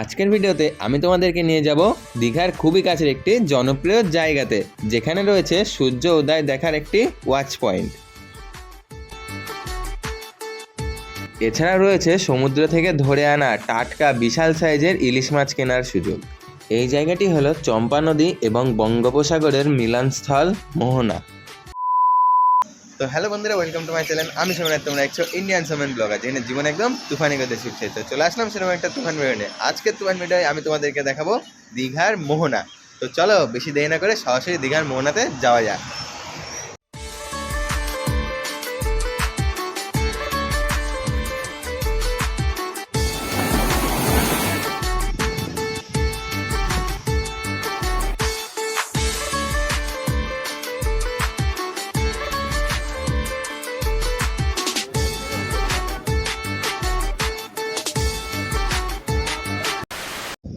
আজকের ভিডিওতে আমি তোমাদেরকে নিয়ে যাব দীঘার খুবই কাছের একটি জনপ্রিয় জায়গাতে, যেখানে রয়েছে সূর্য উদয় দেখার একটি ওয়াচ পয়েন্ট। এছাড়া রয়েছে সমুদ্র থেকে ধরে আনা টাটকা বিশাল সাইজের ইলিশ মাছ কেনার সুযোগ। এই জায়গাটি হলো চম্পা নদী এবং বঙ্গোপসাগরের মিলনস্থল মোহনা। তো হ্যালো বন্ধুরা, ওয়েলকাম টু মাই চ্যানেল। আমি সোমেন, তোমরা দেখছো ইন্ডিয়ান সোমেন ব্লগার, যেখানে জীবন একদম তুফানি গতিতে ছুটছে। তো চলে আসলাম সেরকম একটা তুফান ভিডিও। আজকের তুফান ভিডিওয় আমি তোমাদেরকে দেখাবো দীঘার মোহনা। তো চলো বেশি দেরি না করে সরাসরি দীঘার মোহনাতে যাওয়া যাক।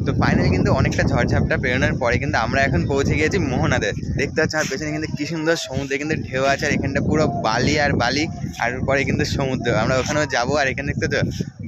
তো ফাইনালি কিন্তু অনেকটা ঝড়ঝাপটা পেরোনোর পরে কিন্তু আমরা এখন পৌঁছে গিয়েছি মোহনাতে। দেখতে পাচ্ছি আর পেছনে কিন্তু কি সুন্দর সমুদ্রে কিন্তু ঢেউ আছে, আর এখানটা পুরো বালি আর বালি, আর পরে কিন্তু সমুদ্র। আমরা ওখানেও যাবো, আর এখানে দেখতে তো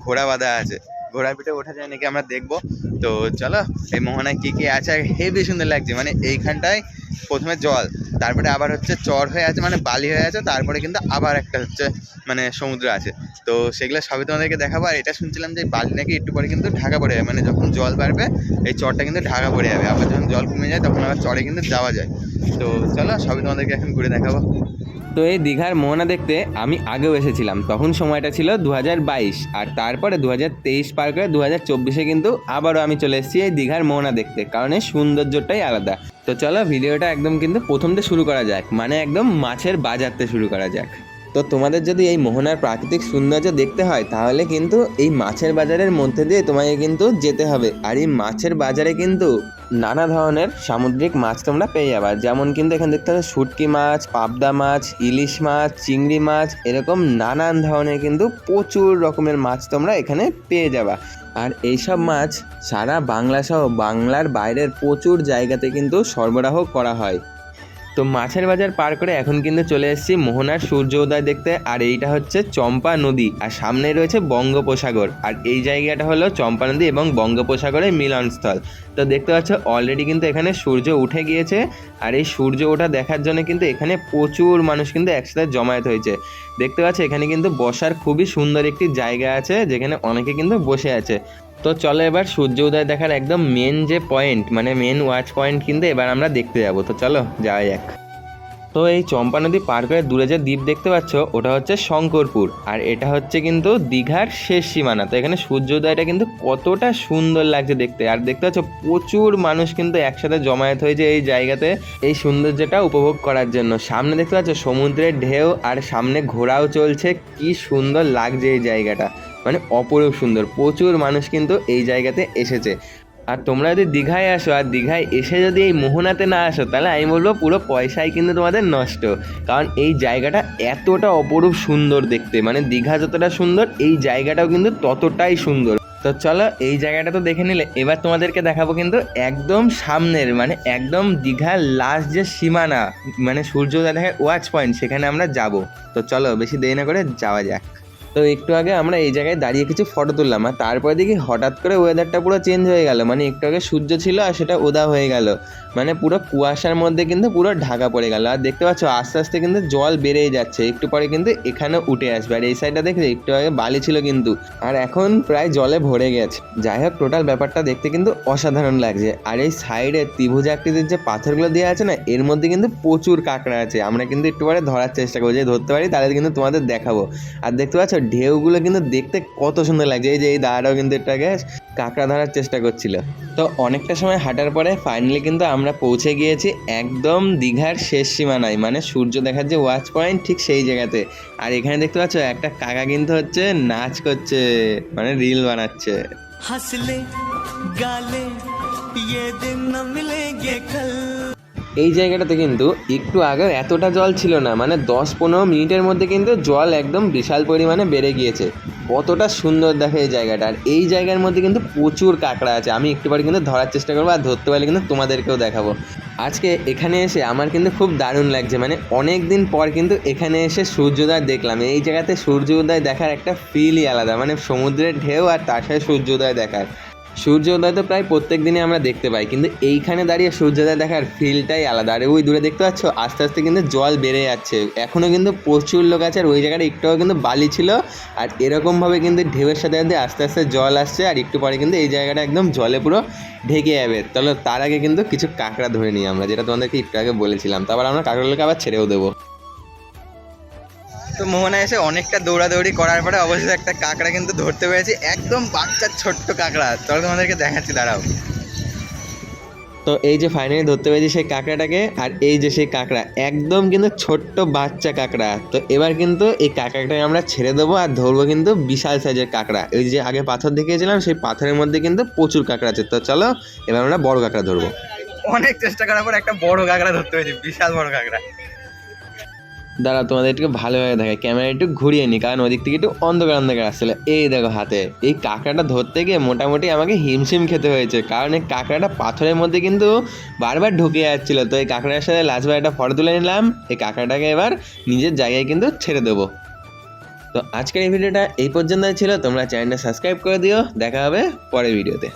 ঘোড়া বাঁধা আছে, ঘোড়ার পিঠে ওঠা যায় নাকি আমরা দেখবো। তো চলো এই মোহনায় কী কী আছে, আর হেবি সুন্দর লাগছে। মানে এইখানটায় প্রথমে জল, তারপরে আবার হচ্ছে চর হয়ে আছে, মানে বালি হয়ে আছে, তারপরে কিন্তু আবার একটা হচ্ছে মানে সমুদ্র আছে। তো সেগুলো সবই তোমাদেরকে দেখাবো। আর এটা শুনছিলাম যে বালি নাকি একটু পরে কিন্তু ঢাকা পড়ে যাবে, মানে যখন জল বাড়বে এই চরটা কিন্তু ঢাকা পড়ে যাবে, আবার যখন জল কমে যায় তখন আবার চরে কিন্তু যাওয়া যায়। তো চলো সবই তোমাদেরকে এখন ঘুরে দেখাবো। তো এই দীঘার মোহনা দেখতে আমি আগেও এসেছিলাম, তখন সময়টা ছিল 2022, আর তারপরে 2023 পার করে 2024-এ কিন্তু আবারও আমি চলে এসেছি এই দীঘার মোহনা দেখতে, কারণ এই সৌন্দর্যটাই আলাদা। তো চলো ভিডিওটা একদম কিন্তু প্রথম থেকে শুরু করা যাক, মানে একদম মাছের বাজারতে শুরু করা যাক। তো তোমাদের যদি এই মোহনার প্রাকৃতিক সৌন্দর্য দেখতে হয়, তাহলে কিন্তু এই মাছের বাজারের মধ্যে দিয়ে তোমাকে কিন্তু যেতে হবে। আর এই মাছের বাজারে কিন্তু নানা ধরনের সামুদ্রিক মাছ তোমরা পেয়ে যাবে। যেমন কিন্তু এখানে দেখতে হবে শুটকি মাছ, পাবদা মাছ, ইলিশ মাছ, চিংড়ি মাছ, এরকম নানান ধরনের কিন্তু প্রচুর রকমের মাছ তোমরা এখানে পেয়ে যাবে। আর এইসব মাছ সারা বাংলা সহ বাংলার বাইরের প্রচুর জায়গাতে কিন্তু সরবরাহ করা হয়। তো মাছের বাজার পার করে এখন কিন্তু চলে এসেছি মোহনার সূর্য উদয় দেখতে। আর এইটা হচ্ছে চম্পা নদী, আর সামনে রয়েছে বঙ্গোপসাগর। আর এই জায়গাটা হলো চম্পা নদী এবং বঙ্গোপসাগরের মিলনস্থল। তো দেখতে পাচ্ছ অলরেডি কিন্তু এখানে সূর্য উঠে গিয়েছে, আর এই সূর্য ওঠা দেখার জন্য কিন্তু এখানে প্রচুর মানুষ কিন্তু একসাথে জমায়েত হয়েছে। দেখতে পাচ্ছ এখানে কিন্তু বসার খুবই সুন্দর একটি জায়গা আছে, যেখানে অনেকে কিন্তু বসে আছে। তো চলো এবার সূর্য উদয় দেখার একদম মেন যে পয়েন্ট, মানে মেন ওয়াচ পয়েন্ট কিন্তু এবার আমরা দেখতে যাব। তো চলো যাওয়া যাক। তো এই চম্পা নদী পার করে দূরে যে দ্বীপ দেখতে পাচ্ছ, ওটা হচ্ছে শঙ্করপুর, আর এটা হচ্ছে কিন্তু দীঘার শেষ সীমানা। তো এখানে সূর্যোদয়টা কিন্তু কতটা সুন্দর লাগছে দেখতে। আর দেখতে পাচ্ছ প্রচুর মানুষ কিন্তু একসাথে জমায়েত হয়েছে এই জায়গাতে এই সৌন্দর্যটা উপভোগ করার জন্য। সামনে দেখতে পাচ্ছ সমুদ্রের ঢেউ, আর সামনে ঘোড়াও চলছে। কি সুন্দর লাগছে এই জায়গাটা, মানে অপরূপ সুন্দর। প্রচুর মানুষ কিন্তু এই জায়গাতে এসেছে। আর তোমরা যদি দীঘায় আসো, আর দীঘায় এসে যদি এই মোহনাতে না আসো, তাহলে আমি বলবো পুরো পয়সাই কিন্তু তোমাদের নষ্ট। কারণ এই জায়গাটা এতটা অপরূপ সুন্দর দেখতে, মানে দীঘা যতটা সুন্দর এই জায়গাটাও কিন্তু ততটাই সুন্দর। তো চলো এই জায়গাটা তো দেখে নিলে, এবার তোমাদেরকে দেখাবো কিন্তু একদম সামনের, মানে একদম দীঘার লাস্ট যে সীমানা, মানে সূর্যোদয় দেখার ওয়াচ পয়েন্ট, সেখানে আমরা যাব। তো চলো বেশি দেরি না করে যাওয়া যাক। তো একটু আগে আমরা এই জায়গায় দাঁড়িয়ে কিছু ফটো তুললাম, আর তারপরে দেখি হঠাৎ করে ওয়েদারটা পুরো চেঞ্জ হয়ে গেল। মানে একটু আগে সূর্য ছিল আর সেটা উদা হয়ে গেল, মানে পুরো কুয়াশার মধ্যে কিন্তু পুরো ঢাকা পড়ে গেল। আর দেখতে পাচ্ছ আস্তে আস্তে কিন্তু জল বেড়েই যাচ্ছে, একটু পরে কিন্তু এখানে উঠে আসবে। আর এই সাইডটা দেখে একটু আগে বালি ছিল কিন্তু, আর এখন প্রায় জলে ভরে গেছে। যাই হোক, টোটাল ব্যাপারটা দেখতে কিন্তু অসাধারণ লাগছে। আর এই সাইডে ত্রিভুজ আকৃতির যে পাথরগুলো দেওয়া আছে না, এর মধ্যে কিন্তু প্রচুর কাঁকড়া আছে। আমরা কিন্তু একটু পরে ধরার চেষ্টা করবো, যদি ধরতে পারি তাহলে কিন্তু তোমাদের দেখাবো। আর দেখতে পাচ্ছ ঢেউগুলো কিন্তু দেখতে কত সুন্দর লাগছে। এই যে এই দাঁড়াও কিন্তু একটু আগে কাঁকড়া ধরার চেষ্টা করছিল। তো অনেকটা সময় হাঁটার পরে ফাইনালি কিন্তু আমরা পৌঁছে গিয়েছি একদম দীঘার শেষ সীমানায়, মানে সূর্য দেখার যে ওয়াচ পয়েন্ট, ঠিক সেই জায়গাতে। আর এখানে দেখতে পাচ্ছ একটা কাকা কিন্তু হচ্ছে নাচ করছে, মানে রিল বানাচ্ছে। হাসলে গালে ये दिन न मिलेंगे कल। এই জায়গাটাতে কিন্তু একটু আগে এতটা জল ছিল না, মানে 10-15 মিনিটের মধ্যে কিন্তু জল একদম বিশাল পরিমাণে বেড়ে গিয়েছে। কতটা সুন্দর দেখে এই জায়গাটা। আর এই জায়গার মধ্যে কিন্তু প্রচুর কাঁকড়া আছে। আমি একটু পরে কিন্তু ধরার চেষ্টা করবো, আর ধরতে পারলে কিন্তু তোমাদেরকেও দেখাবো। আজকে এখানে এসে আমার কিন্তু খুব দারুণ লাগছে, মানে অনেক দিন পর কিন্তু এখানে এসে সূর্যোদয় দেখলাম। এই জায়গাতে সূর্যোদয় দেখার একটা ফিলই আলাদা, মানে সমুদ্রের ঢেউ আর তার সাথে সূর্যোদয় দেখার সূর্যোদয় তো প্রায় প্রত্যেক দিনই আমরা দেখতে পাই, কিন্তু এইখানে দাঁড়িয়ে সূর্যোদয় দেখার ফিলটাই আলাদা। আর ওই দূরে দেখতে পাচ্ছ আস্তে আস্তে কিন্তু জল বেড়ে যাচ্ছে, এখনও কিন্তু প্রচুর লোক আছে। আর ওই জায়গাটা একটুও কিন্তু বালি ছিল, আর এরকমভাবে কিন্তু ঢেউয়ের সাথে সাথে আস্তে আস্তে জল আসছে, আর একটু পরে কিন্তু এই জায়গাটা একদম জলে পুরো ঢেকে যাবে। তাহলে তার আগে কিন্তু কিছু কাঁকড়া ধরে নিই আমরা, যেটা তোমাদেরকে একটু আগে বলেছিলাম। তারপর আমরা কাঁকড়াগুলোকে আবার ছেড়েও দেবো। তো মোহনা এসে অনেকটা দৌড়াদৌড়ি করার পরে অবশ্যই একটা কাঁকড়া কিন্তু ধরতে পেরেছি, একদম বাচ্চা ছোট্ট কাঁকড়া। চলো তোমাদেরকে দেখাচ্ছি, দাঁড়াও। তো এই যে ফাইনালি ধরতে পেরেছি সেই কাঁকড়াটাকে, আর এই যে সেই কাঁকড়া একদম কিন্তু ছোট্ট বাচ্চা কাঁকড়া। তো এবার কিন্তু এই কাঁকড়াটাকে আমরা ছেড়ে দেবো আর ধরবো কিন্তু বিশাল সাইজের কাঁকড়া। ওই যে আগে পাথর দেখিয়েছিলাম, সেই পাথরের মধ্যে কিন্তু প্রচুর কাঁকড়া আছে। তো চলো এবার আমরা বড় কাঁকড়া ধরবো। অনেক চেষ্টা করার পর একটা বড় কাঁকড়া ধরতে পেরেছি, বিশাল বড় কাঁকড়া। দাঁড়া তোমাদের একটু ভালোভাবে দেখায়, ক্যামেরা একটু ঘুরিয়ে নি, কারণ ওদিক থেকে একটু অন্ধকার অন্ধকার আসছিল। এই দেখো হাতে এই কাঁকড়াটা ধরতে গিয়ে মোটামুটি আমাকে হিমশিম খেতে হয়েছে, কারণ এই কাঁকড়াটা পাথরের মধ্যে কিন্তু বারবার ঢুকে যাচ্ছিলো। তো এই কাঁকড়ার সাথে লাস্টবার একটা ফটো তুলে নিলাম। এই কাঁকড়াটাকে এবার নিজের জায়গায় কিন্তু ছেড়ে দেবো। তো আজকের এই ভিডিওটা এই পর্যন্তই ছিল। তোমরা চ্যানেলটা সাবস্ক্রাইব করে দিও, দেখা হবে পরের ভিডিওতে।